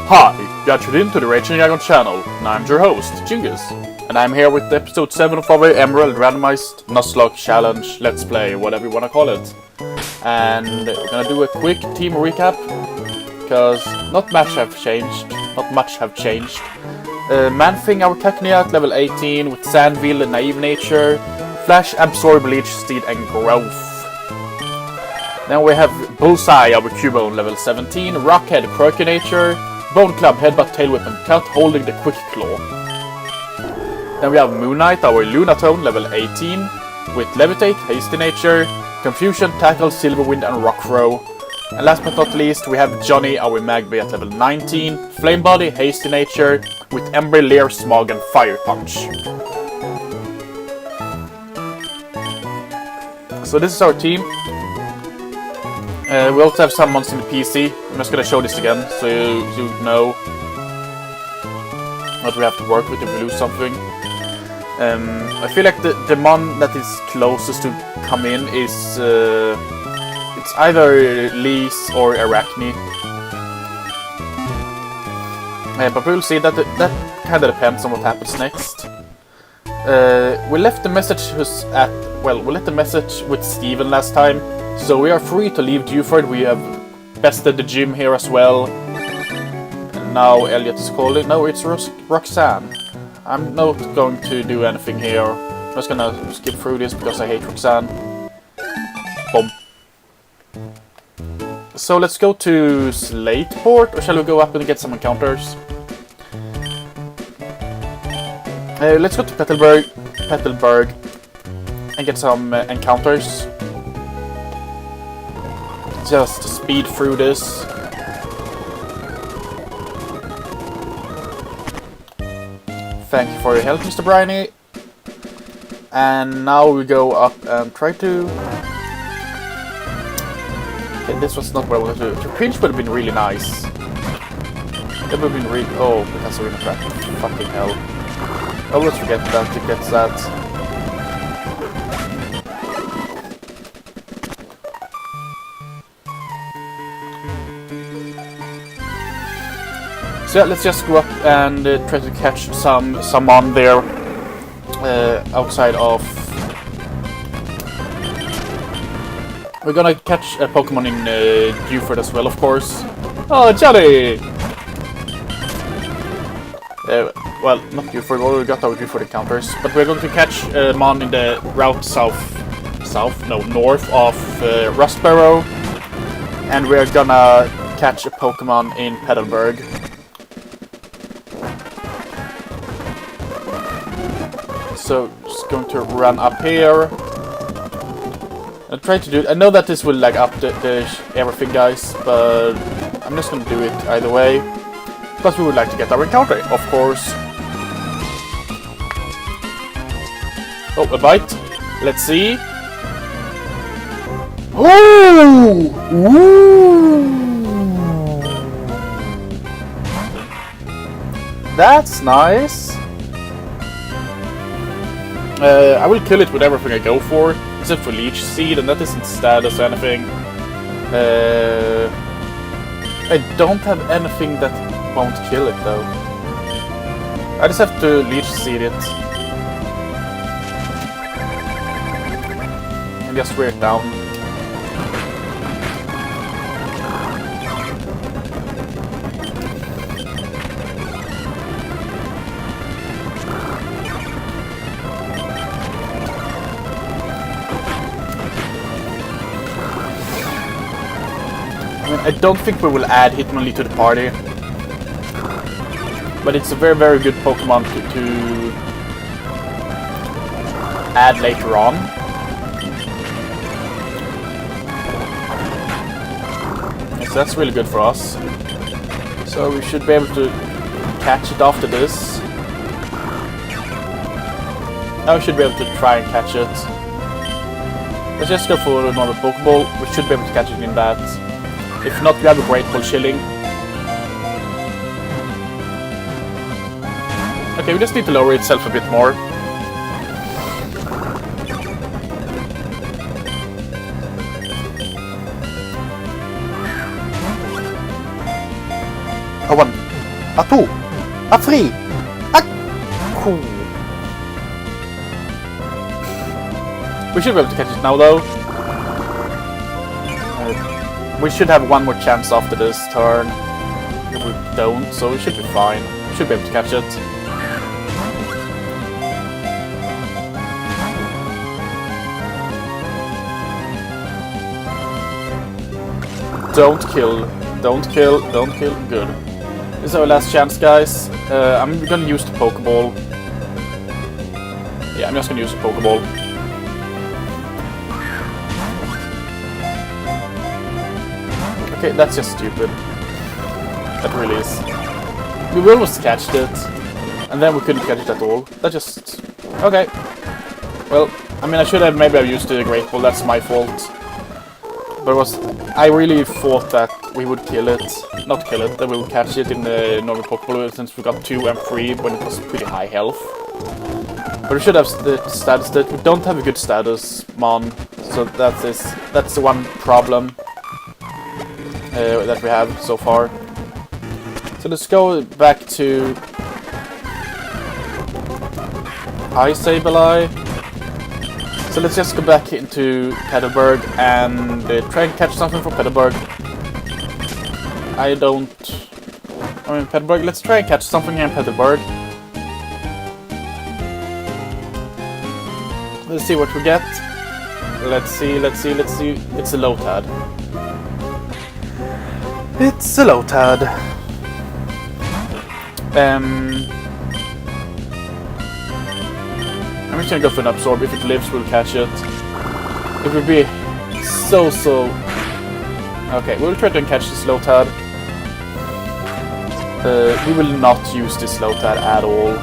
Hi, you are tuned in to the Raging Aggron Channel, and I'm your host, Djingis. And I'm here with episode 7 of our Emerald Randomized Nuzlocke Challenge, Let's Play, whatever you want to call it. And we're gonna do a quick team recap, because not much have changed. Man-Thing, our Technia at level 18, with Sandville and Naive Nature, Flash, Absorb, Leech, Steed, and Growth. Then we have Bullseye, our Cubone, level 17, Rockhead, Quirky Nature, Bone Club, Headbutt, Tail Whip, and Cut, holding the Quick Claw. Then we have Moon Knight, our Lunatone, level 18, with Levitate, Hasty Nature, Confusion, Tackle, Silver Wind, and Rock Throw. And last but not least, we have Johnny, our Magby, at level 19, Flame Body, Hasty Nature, with Ember, Leer, Smog, and Fire Punch. So this is our team. We also have some mods in the PC. I'm just gonna show this again, so you know what we have to work with if we lose something. I feel like the mon that is closest to come in is it's either Lease or Arachne. But we'll see. That kind of depends on what happens next. We left the message we left the message with Steven last time, so we are free to leave Dewford. We have bested the gym here as well. And now Elliot is calling. No, it's Roxanne. I'm not going to do anything here. I'm just gonna skip through this because I hate Roxanne. Boom. So let's go to Slateport, or shall we go up and get some encounters? Let's go to Petalburg, and get some encounters. Just speed through this. Thank you for your help, Mr. Briny. And now we go up and try to... Okay, this was not what I wanted to do. Pinch would have been really nice. It would have been really... Oh, that's a really crap. Fucking hell. I always forget that it gets that. So yeah, let's just go up and try to catch some on there outside of... We're gonna catch a Pokemon in Dewford as well, of course. Oh, Johnny! Well, not Dewford, we already got our Dewford encounters, but we're going to catch Mon in the route north of Rustboro, and we're gonna catch a Pokemon in Petalburg. So, just going to run up here. I'll try to do it. I know that this will lag up the everything, guys, but I'm just gonna do it either way. Because we would like to get our encounter, of course. Oh, a bite. Let's see. Ooh! Ooh! That's nice. I will kill it with everything I go for, except for Leech Seed, and that isn't status or anything. I don't have anything that won't kill it, though. I just have to Leech Seed it. And just wear it down. I don't think we will add Hitmonlee to the party, but it's a very, very good Pokemon to add later on. So that's really good for us. So we should be able to catch it after this. Now we should be able to try and catch it. Let's just go for a normal Pokeball. We should be able to catch it in that. If not, we have a Grateful Chilling. Okay, we just need to lower itself a bit more. Oh, one. A2! A3! Cool. We should be able to catch it now, though. We should have one more chance after this turn. If we don't, so we should be fine. We should be able to catch it. Don't kill. Don't kill. Don't kill. Good. This is our last chance, guys. I'm gonna use the Pokeball. Yeah, I'm just gonna use the Pokeball. Okay, that's just stupid. That really is. We almost catched it, and then we couldn't catch it at all. That just... Okay. Well, I mean, I should have maybe used the Great Ball. That's my fault. But it was... I really thought that we would kill it. Not kill it, that we would catch it in the normal Pokeball, since we got 2 and 3 when it was pretty high health. But we should have the status that we don't have a good status, Mon. So that's the one problem that we have so far. So let's go back to Sableye. So let's just go back into Petalburg and try and catch something from Petalburg. Petalburg, let's try and catch something here in Petalburg. Let's see what we get. Let's see. It's a Lotad. It's a Lotad. I'm just gonna go for an Absorb. If it lives, we'll catch it. It would be so... Okay, we'll try to catch this Lotad. We will not use this Lotad at all.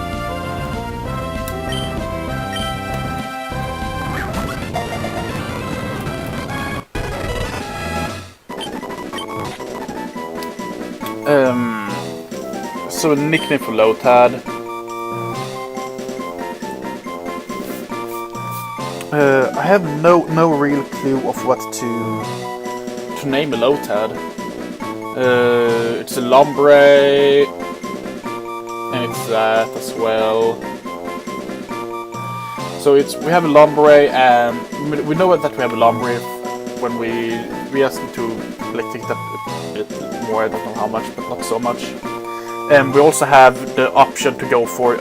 So a nickname for Lotad. I have no real clue of what to name a Lotad. It's a Lombre, and it's that as well. So we have a Lombre, and we know that we have a Lombre when we ask them to like take that a bit more. I don't know how much, but not so much. And we also have the option to go for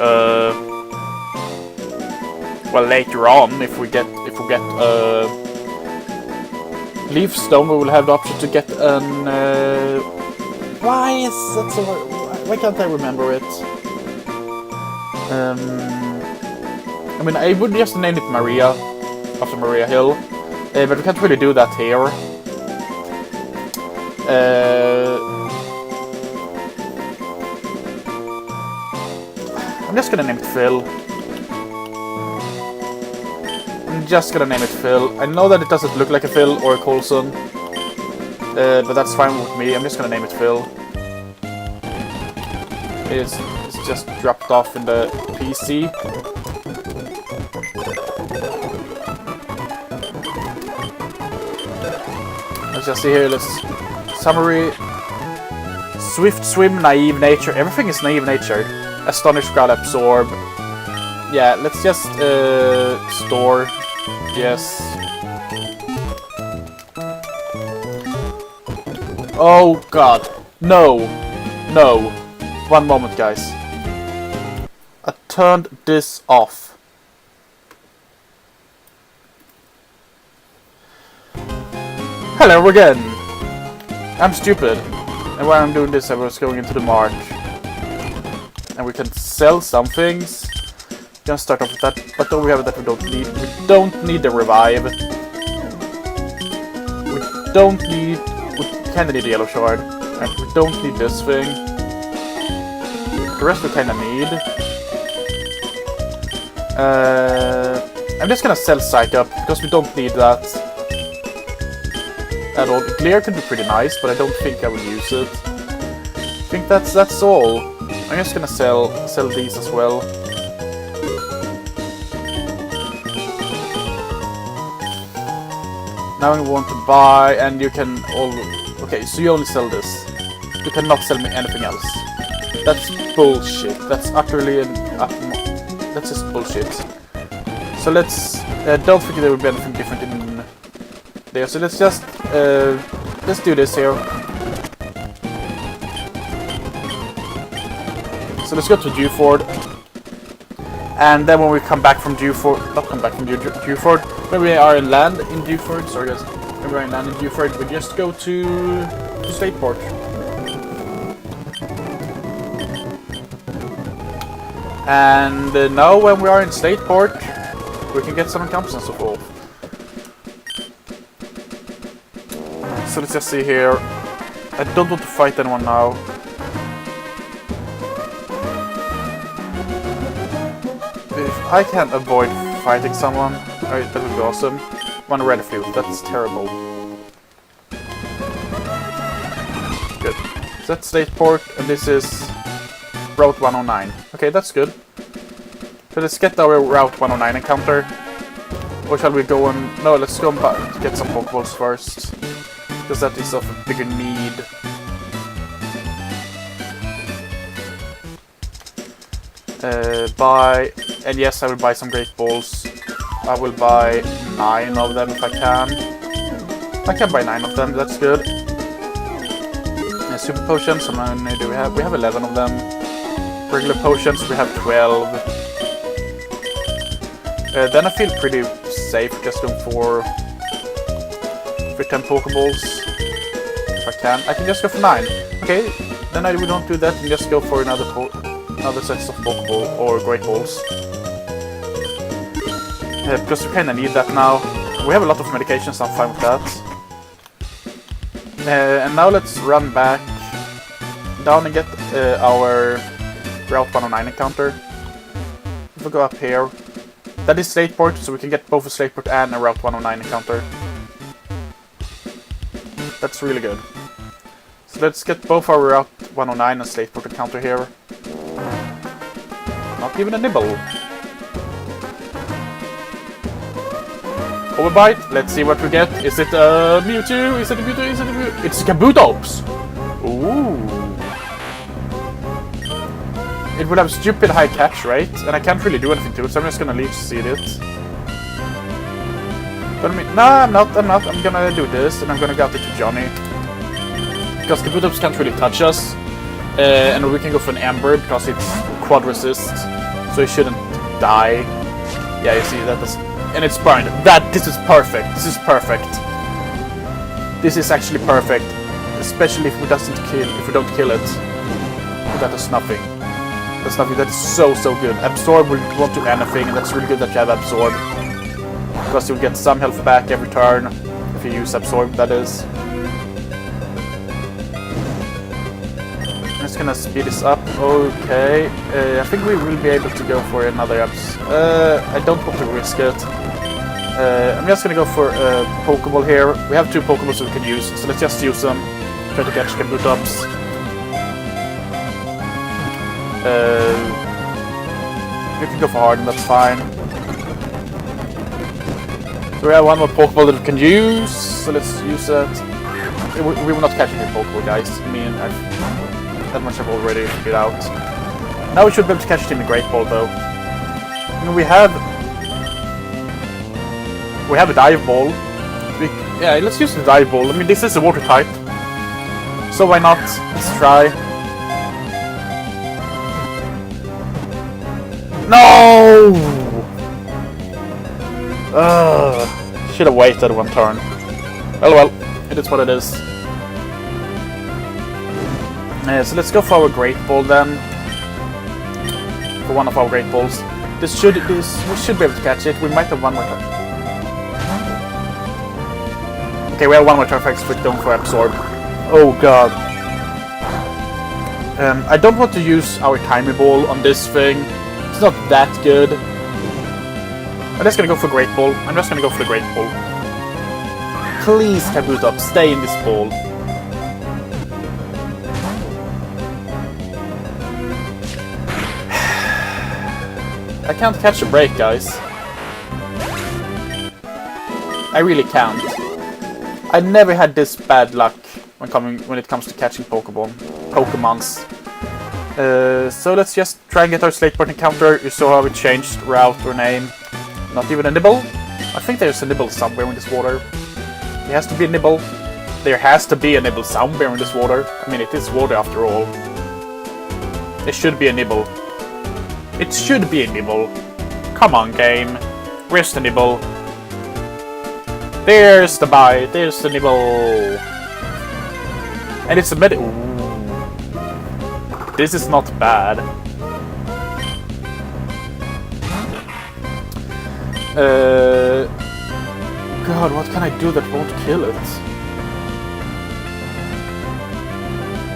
well, later on, if we get Leaf Stone, we will have the option to get an why can't I remember it? I mean, I would just name it Maria after Maria Hill, but we can't really do that here. I'm just gonna name it Phil. Just gonna name it Phil. I know that it doesn't look like a Phil or a Coulson, but that's fine with me. I'm just gonna name it Phil. It's just dropped off in the PC. Let's just see here. Let's summary. Swift Swim, Naive Nature. Everything is Naive Nature. Astonish, Growl, Absorb. Yeah, let's just store. Yes. Oh god. No. No. One moment, guys. I turned this off. Hello again. I'm stupid. And while I'm doing this, I was going into the march. And we can sell some things. Gonna start off with that, but don't we have that we don't need? We don't need the revive. We kinda need a yellow shard. And we don't need this thing. The rest we kinda need. I'm just gonna sell Psych Up, because we don't need that at all. Glare could be pretty nice, but I don't think I will use it. I think that's all. I'm just gonna sell these as well. Now I want to buy, and you can all... Okay, so you only sell this. You cannot sell me anything else. That's bullshit. That's utterly that's just bullshit. So let's don't think there will be anything different in there. So let's just do this here. So let's go to Dewford, and then when we come back from Dewford, not come back from Dewford, when we are in land in Dewford, sorry guys, when we are in land in Dewford, we just go to Slateport. And now when we are in Slateport, we can get some encounters and so forth. So let's just see here. I don't want to fight anyone now. If I can avoid fighting someone, that would be awesome. One red flute, that's terrible. Good. So that's Slateport, and this is Route 109. Okay, that's good. So let's get our Route 109 encounter. Or shall we go and... No, let's go and get some Pokeballs first. Because that is of a bigger need. Buy... And yes, I will buy some Great Balls. I will buy 9 of them if I can. I can buy 9 of them, that's good. Super Potions, how many do we have? We have 11 of them. Regular Potions, we have 12. Then I feel pretty safe just going for 10 Pokeballs. If I can. I can just go for 9. Okay, then we don't do that and just go for another sets of Pokeball or Great Balls. Because we kinda need that now. We have a lot of medications, I'm fine with that. And now let's run back down and get our Route 109 encounter. If we go up here, that is Slateport, so we can get both a Slateport and a Route 109 encounter. That's really good. So let's get both our Route 109 and Slateport encounter here. Not even a nibble. Overbite, let's see what we get. Is it a Mewtwo? Is it a Mewtwo? Is it a Mewtwo? It's Kabutops! Ooh. It would have stupid high catch rate, and I can't really do anything to it, so I'm just gonna leech seed it. But I mean, no, I'm not. I'm gonna do this, and I'm gonna go out to Johnny. Because Kabutops can't really touch us. And we can go for an Ember, because it's quad resist, so it shouldn't die. Yeah, you see, that is... And it's burned. This is perfect. This is perfect. This is actually perfect. Especially if we don't kill it. That is nothing. That's nothing. That is so good. Absorb will won't do anything, and that's really good that you have Absorb. Because you'll get some health back every turn. If you use Absorb, that is. I'm just gonna speed this up. Okay. I think we will be able to go for another Abs. I don't want to risk it. I'm just gonna go for a Pokeball here. We have 2 Pokeballs that we can use, so let's just use them. Try to catch Kabutops. You can go for Harden, that's fine. So we have 1 more Pokeball that we can use, so let's use that. We will not catch any Pokeball, guys. I mean, that much I've already figured out. Now we should be able to catch it in the Great Ball, though. I mean, we have a Dive Ball. Yeah, let's use the Dive Ball. I mean, this is a Water type, so why not? Let's try. No! Should have waited 1 turn. Well, it is what it is. So let's go for our Great Ball then. For 1 of our Great Balls. We should be able to catch it. We might have 1 more turn. Okay, we have 1 more turn for X-Foot going for Absorb. Oh god. I don't want to use our Timey Ball on this thing. It's not that good. I'm just gonna go for Great Ball. I'm just gonna go for the Great Ball. Please, Kabutops, stay in this ball. I can't catch a break, guys. I really can't. I never had this bad luck when it comes to catching Pokemons. So let's just try and get our Slakeport encounter. You saw how it changed route or name. Not even a nibble. I think there's a nibble somewhere in this water. There has to be a nibble. There has to be a nibble somewhere in this water. I mean, it is water after all. There should be a nibble. It should be a nibble. Come on, game. Where's the nibble? There's the bite. There's the nibble. And it's a med. Ooh. This is not bad. God, what can I do that won't kill it?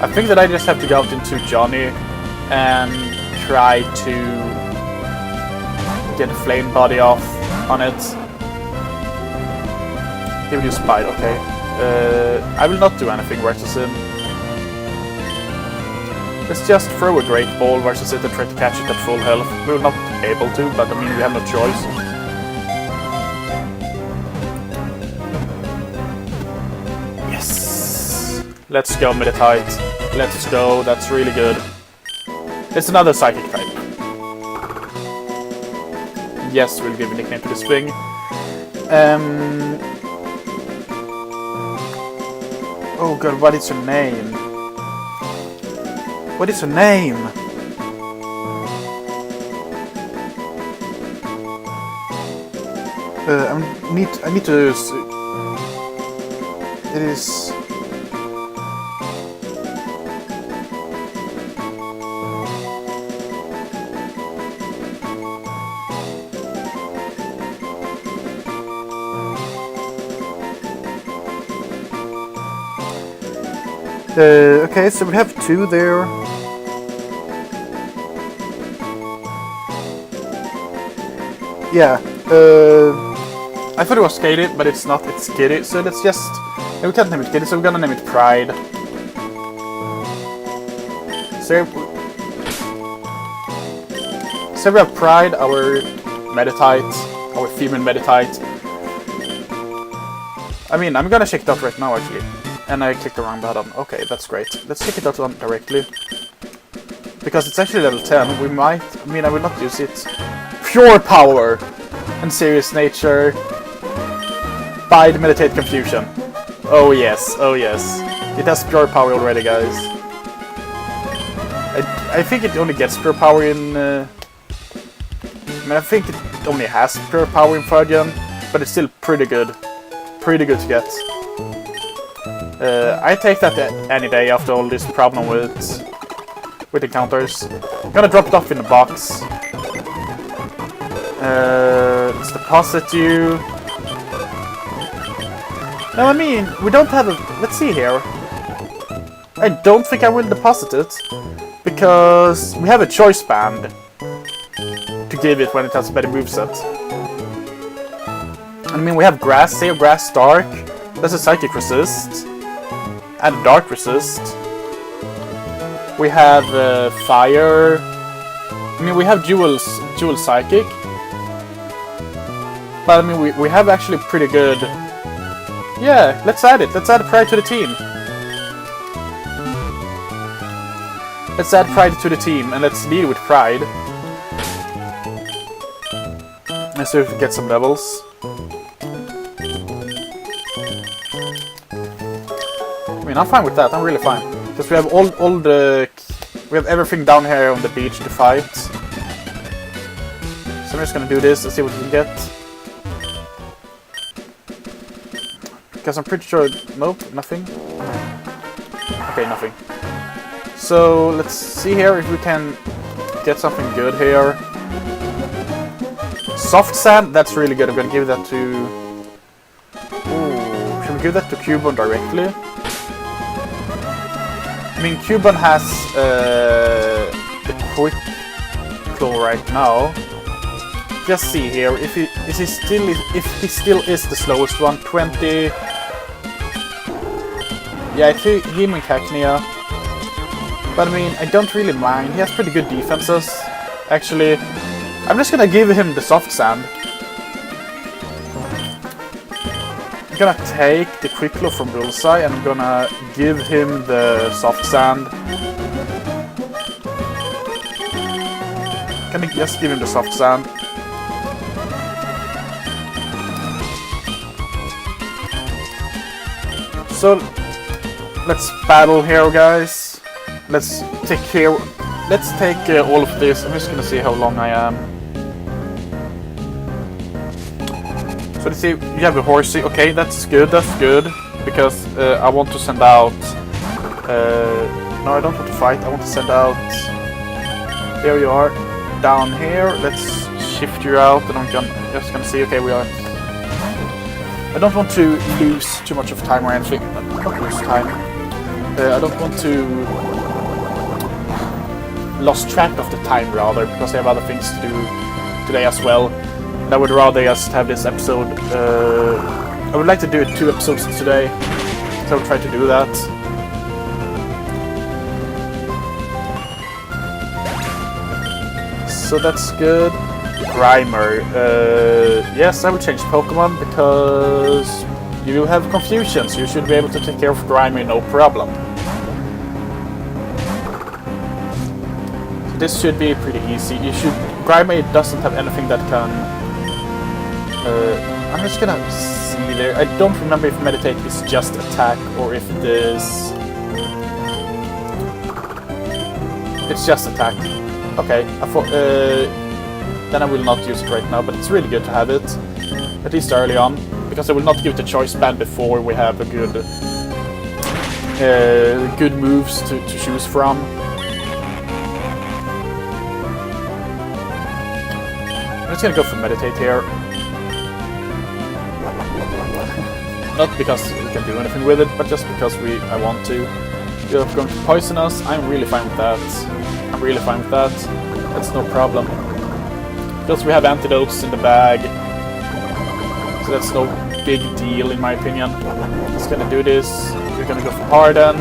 I think that I just have to go out into Johnny and try to get a flame body off on it. He will use Bite, okay. I will not do anything versus him. Let's just throw a Great Ball versus it and try to catch it at full health. We will not be able to, but I mean, we have no choice. Yes! Let's go, Meditite. Let's go, that's really good. It's another Psychic type. Yes, we'll give a nickname to this thing. Oh god, what is her name? What is her name? I need to... It is... okay, so we have two there. Yeah, I thought it was Katie, but it's not, it's Kitty, so let's just... No, we can't name it Kitty, so we're gonna name it Pride. So we have Pride, our Meditite, our female Meditite. I mean, I'm gonna check it out right now, actually. And I clicked the wrong button. Okay, that's great. Let's check it out directly. Because it's actually level 10. We might... I mean, I will not use it. Pure Power! And Serious Nature. Bide, Meditate, Confusion. Oh yes, oh yes. It has Pure Power already, guys. I think it only gets Pure Power in... I mean, I think it only has Pure Power in Fergen. But it's still pretty good. Pretty good to get. I take that any day after all this problem with encounters. I'm gonna drop it off in the box. Let's deposit you. No, I mean, we don't have a... Let's see here. I don't think I will deposit it. Because we have a choice band to give it when it has a better moveset. I mean, we have Grass here, Grass Dark. That's a Psychic Resist. And Dark Resist. We have Fire. I mean, we have dual Psychic. But I mean, we have actually pretty good... Yeah, let's add it. Let's add Pride to the team. Let's add Pride to the team and let's deal with Pride. Let's see if we get some levels. I mean, I'm fine with that. I'm really fine because we have we have everything down here on the beach to fight. So I'm just gonna do this and see what we can get. Because I'm pretty sure... Nope, nothing. Okay, nothing. So let's see here if we can get something good here. Soft Sand, that's really good. I'm gonna give that to... Ooh, should we give that to Cubone directly? I mean, Cubone has the Quick Claw right now. Just see here if he still is the slowest one. 20. Yeah, I think him and Cacnea. But I mean, I don't really mind. He has pretty good defenses. Actually, I'm just gonna give him the Soft Sand. I'm gonna take the Quick Claw from Bullseye and I'm gonna give him the Soft Sand. Can I just give him the soft sand? So let's battle here, guys. Let's take care. Let's take all of this. I'm just gonna see how long I am. So let's see. You have a horsey. Okay, that's good. That's good because I want to send out. No, I don't want to fight. I want to send out. There you are, down here. Let's shift you out, and I'm just gonna see. Okay, we are. I don't want to lose too much of time or anything. Not lose time. I don't want to lost track of the time rather, because I have other things to do today as well. And I would rather just have this episode. I would like to do 2 episodes today, so I'll try to do that. So that's good. Grimer. Yes, I will change Pokemon because you have confusion, so you should be able to take care of Grimer no problem. So this should be pretty easy. Grimer doesn't have anything that can... I'm just gonna see there. I don't remember if Meditate is just attack or if this... It's just attack. Okay, I thought... then I will not use it right now, but it's really good to have it, at least early on, because I will not give it a choice band before we have a good moves to choose from. I'm just gonna go for Meditate here. Not because we can do anything with it, but just because I want to. You're going to poison us, I'm really fine with that. That's no problem. Because we have antidotes in the bag, so that's no big deal in my opinion. Just gonna do this. We're gonna go for Harden.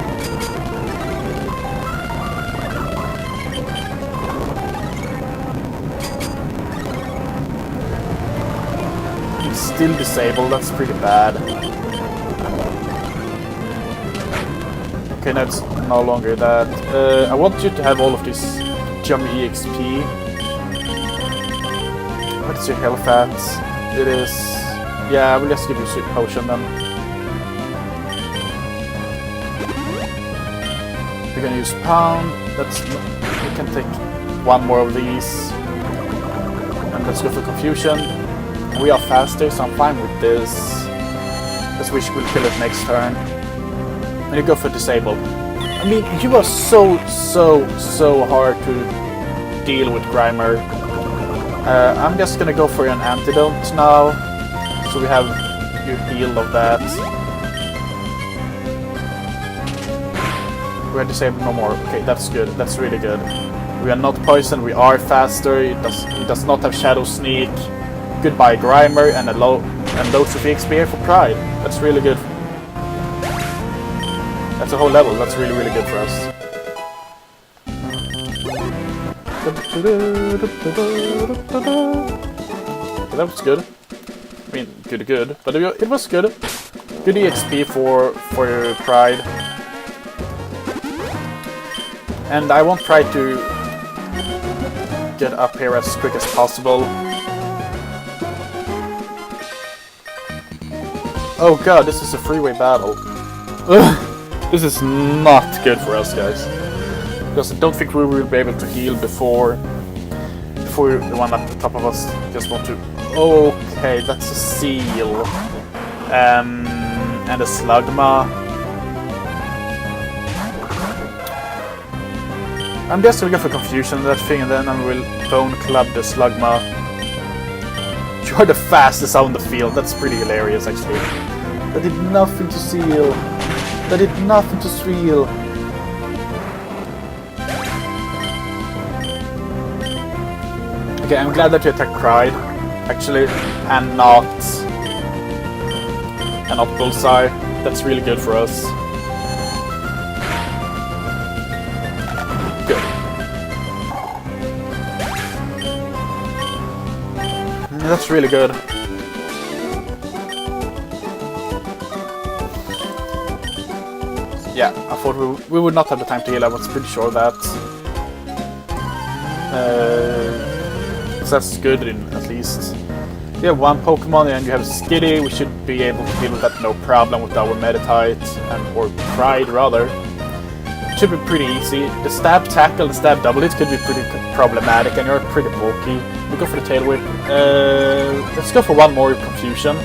He's still disabled, that's pretty bad. Okay, no, it's no longer that. I want you to have all of this Jump EXP. What's your health at? It is... Yeah, I will just give you a Sweet Potion then. We're gonna use Pound. We can take 1 more of these. And let's go for Confusion. We are faster, so I'm fine with this. Let's wish we'll kill it next turn. And you go for Disable. I mean, you are so hard to deal with Grimer. I'm just gonna go for an antidote now, so we have your heal of that. We're disabled no more. Okay, that's good. That's really good. We are not poisoned. We are faster. It does not have Shadow Sneak. Goodbye Grimer and loads of EXP here for Pride. That's really good. That's a whole level. That's really good for us. That was good. I mean, good, but it was good. Good EXP for your Pride. And I won't try to get up here as quick as possible. Oh god, this is a freeway battle. This is not good for us, guys. Because I don't think we will be able to heal before the one at the top of us just want to... Okay, that's a Seal. And a Slugma. I'm just gonna go for Confusion on that thing, and then I will Bone Club the Slugma. You're the fastest out on the field. That's pretty hilarious, actually. That did nothing to seal. That did nothing to seal. Okay, I'm glad that you attacked Pride, actually, and not Bullseye. That's really good for us. Good. That's really good. Yeah, I thought we would not have the time to heal. I was pretty sure of that. that's good at least. We have one Pokemon and you have Skitty. We should be able to deal with that no problem with our Meditite, or Pride rather. Should be pretty easy. The stab tackle, the stab double hit could be pretty problematic, and you're pretty bulky. We go for the tail whip. Let's go for one more confusion.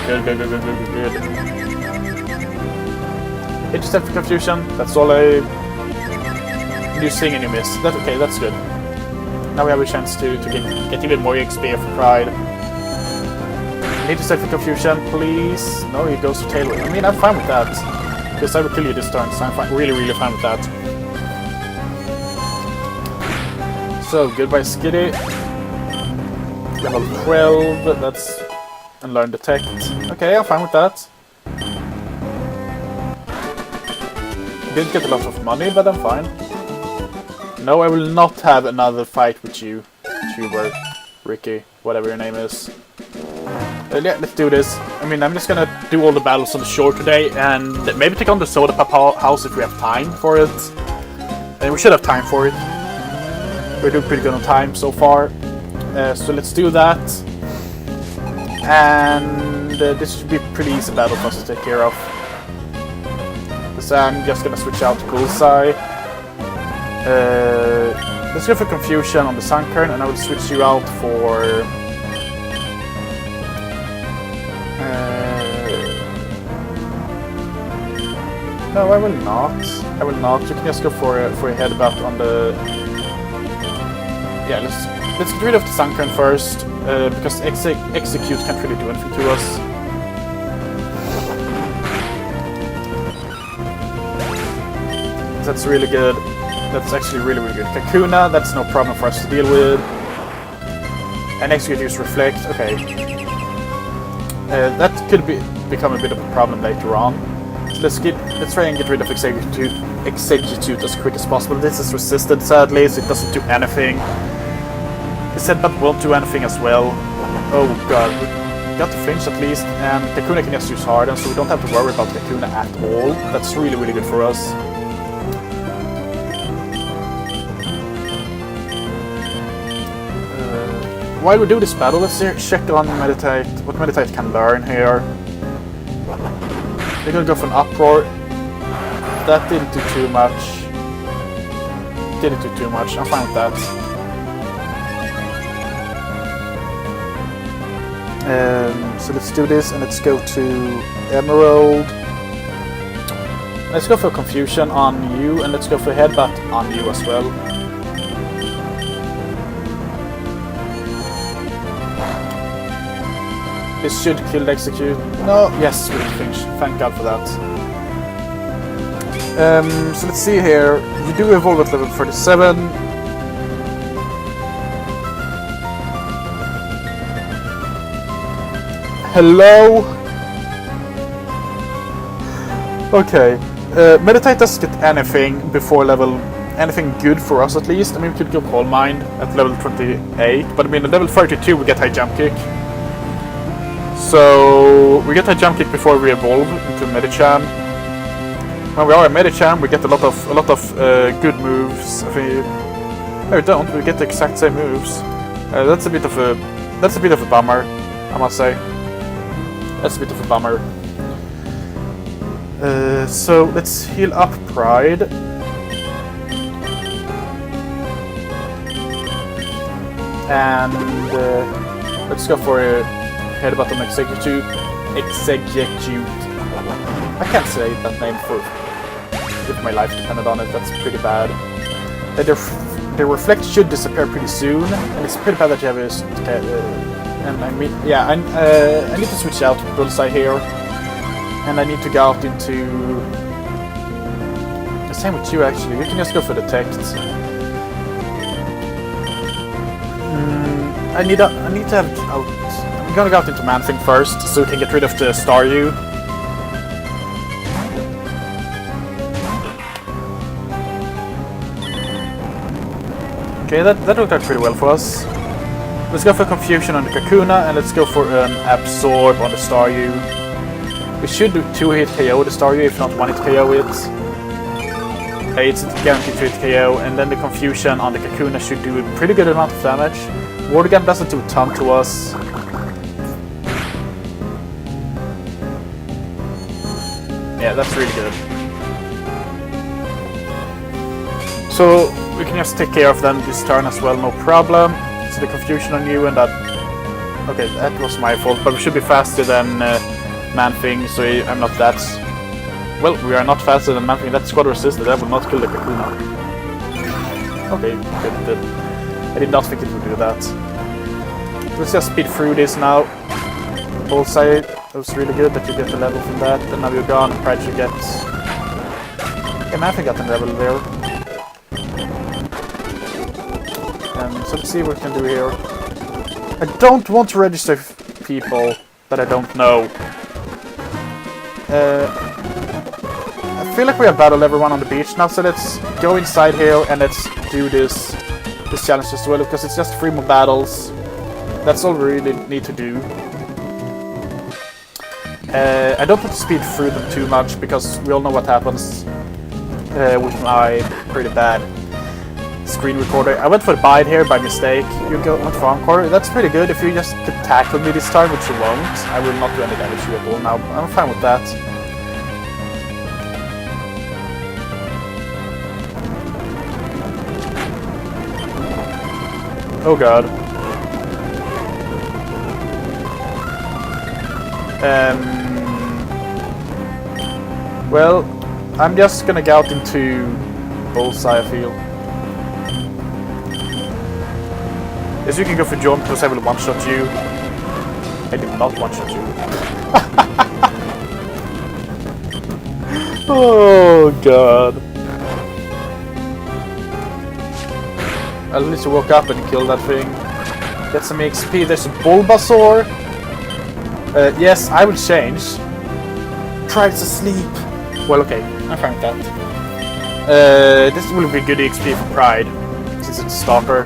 Good. Hit yourself for confusion. That's all I. You sing and you miss. Okay, that's good. Now we have a chance to get even more XP for Pride. Hit yourself for confusion, please. No, he goes to tail whip. I mean, I'm fine with that. Because I will kill you this turn, so I'm fine, really fine with that. So, goodbye Skitty. Level 12, that's... and learn Detect. Okay, I'm fine with that. Didn't get a lot of money, but I'm fine. No, I will not have another fight with you. Tuber, Ricky, whatever your name is. Yeah, let's do this. I mean, I'm just gonna do all the battles on the shore today, and maybe take on the Soda Pop house if we have time for it. And we should have time for it. We're doing pretty good on time so far. So let's do that. And this should be a pretty easy battle for us to take care of. So I'm just gonna switch out to Bullseye. Let's go for Confusion on the Sunkern, and I will switch you out for... no, I will not. I will not. You can just go for a headbutt on the... Yeah, let's get rid of the Sunkern first, because Execute can't really do anything to us. That's really good. That's actually really good. Kakuna, that's no problem for us to deal with. And Execute use Reflect. Okay. That could become a bit of a problem later on. So let's try and get rid of Execute as quick as possible. This is resisted, sadly, so it doesn't do anything. His headbutt won't do anything as well. Oh god, we got the flinch at least, and Kakuna can just use Harden, so we don't have to worry about Kakuna at all. That's really good for us. While we do this battle, let's check on Meditite, what Meditite can learn here. We're gonna go for an Uproar. That didn't do too much. I'm fine with that. So let's do this, and let's go to Emerald. Let's go for Confusion on you, and let's go for Headbutt on you as well. This should kill the Execute. No, yes, we finish. Thank God for that. So let's see here. You do evolve at level 37. Hello? Okay. Meditite doesn't get anything before level... anything good for us at least. I mean, we could go Calm Mind at level 28, but I mean, at level 32 we get High Jump Kick. So we get High Jump Kick before we evolve into Medicham. When we are a Medicham, we get a lot of good moves. I think... no, we don't. We get the exact same moves. That's a bit of a bummer, I must say. That's a bit of a bummer. So let's heal up Pride. And let's go for a Headbutt on Execute. I can't say that name if my life depended on it. That's pretty bad. The Reflect should disappear pretty soon, and it's pretty bad that you have a... and I mean, yeah, I need to switch out to Bullseye here, and I need to go out into... the same with you actually. You can just go for Detect. I need to have out... I'm gonna go out into Man-Thing first, so we can get rid of the Staryu. Okay, that worked out pretty well for us. Let's go for Confusion on the Kakuna, and let's go for an Absorb on the Staryu. We should do 2-hit KO the Staryu, if not 1-hit KO it. It's a guaranteed 3 KO, and then the Confusion on the Kakuna should do a pretty good amount of damage. Water Gun doesn't do a ton to us. Yeah, that's really good. So we can just take care of them this turn as well, no problem. So the Confusion on you and that... Okay, that was my fault, but we should be faster than Man-Thing, so I'm not that... Well, we are not faster than Man-Thing. That's squad resisted. That will not kill the Kakuna. Okay, good. I did not think it would do that. Let's just speed through this now. Bullseye, that was really good that you get the level from that. And now you're gone, and Pride should get... Yeah, Man-Thing got the level there. So let's see what we can do here. I don't want to register people that I don't know. I feel like we have battled everyone on the beach now, so let's go inside here and let's do this challenge as well, because it's just 3 more battles. That's all we really need to do. I don't want to speed through them too much, because we all know what happens with my pretty bad screen recorder. I went for the bite here by mistake. You go on for encore. That's pretty good. If you just could tackle me this time, which you won't, I will not do any damage to you at all now. I'm fine with that. Oh god. Well, I'm just gonna go out into Bullseye, I feel. Yes, you can go for John because I will one-shot you. I did not one-shot you. Oh god. I'll need to walk up and kill that thing. Get some XP. There's a Bulbasaur. Yes, I will change. Tries to sleep. Well, okay. I'm fine with that. This will be good XP for Pride, since it's a starter.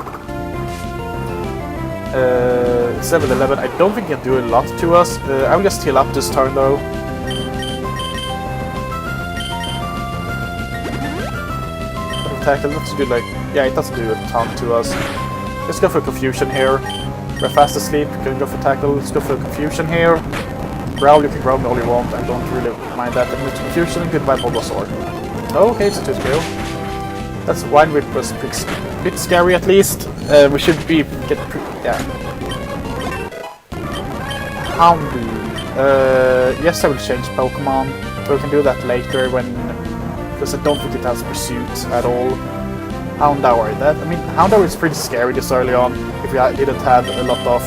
It's level 11. I don't think it can do a lot to us. I will just heal up this turn though. Attack, that's good, like, yeah, it doesn't do a ton to us. Let's go for Confusion here. We're fast asleep, can go for tackle. Let's go for Confusion here. Growl, you can growl me all you want, I don't really mind that. And with Confusion, goodbye Bulbasaur. Okay, it's a 2 kill. That's Wine Whip was a bit scary at least. We should be yeah. Houndoom. Yes, I will change Pokemon, but we can do that later because I don't think it has pursuit at all. Houndour. Houndour is pretty scary this early on if we didn't have a lot of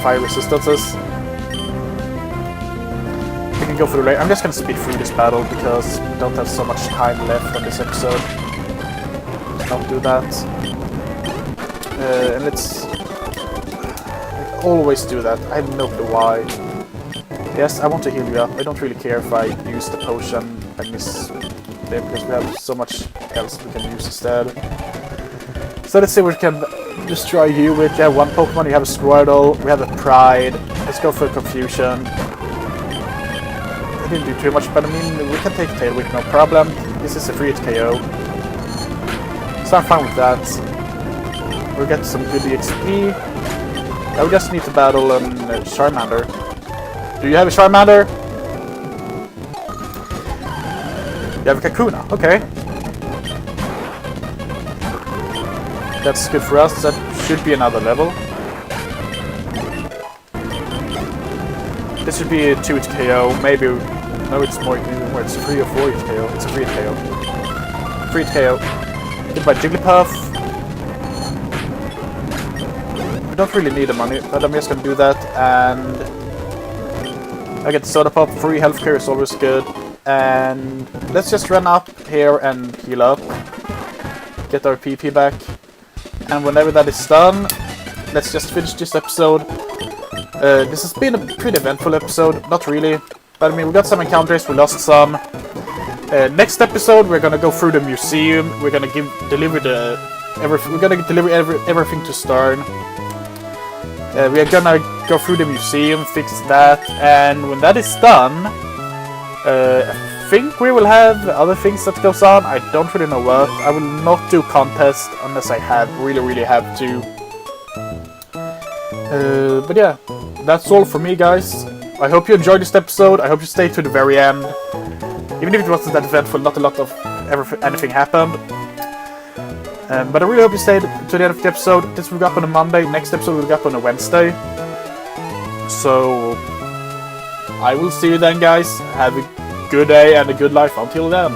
fire resistances. We can go for the raid. I'm just gonna speed through this battle because we don't have so much time left on this episode. Don't do that. And let's... I always do that. I have no clue why. Yes, I want to heal you up. I don't really care if I use the potion I miss there because we have so much else we can use instead. So let's see what we can destroy you with. You have one Pokemon, you have a Squirtle, we have a Pride. Let's go for Confusion. I didn't do too much, but we can take Tail Whip, no problem. This is a free KO. So I'm fine with that. We'll get some good XP. Now we just need to battle Charmander. Do you have a Charmander? You have a Kakuna, okay. That's good for us, that should be another level. This should be a 2-hit KO, maybe... No, it's more, it's 3 or 4-hit KO. It's a 3-hit KO. 3-hit KO. Goodbye Jigglypuff. We don't really need the money, but I'm just gonna do that, and... I get the Soda Pop, free healthcare is always good. And let's just run up here and heal up. Get our PP back. And whenever that is done, let's just finish this episode. This has been a pretty eventful episode, not really. But we got some encounters, we lost some. Next episode, we're gonna go through the museum. We're gonna deliver everything to Stern. We are gonna go through the museum, fix that, and when that is done, a think we will have other things that goes on. I don't really know what. I will not do contest unless I really have to. But yeah, that's all for me, guys. I hope you enjoyed this episode. I hope you stayed to the very end. Even if it wasn't that eventful, not a lot of anything happened. But I really hope you stayed to the end of the episode. This will go up on a Monday. Next episode will go up on a Wednesday. So I will see you then, guys. Have a good day and a good life until then.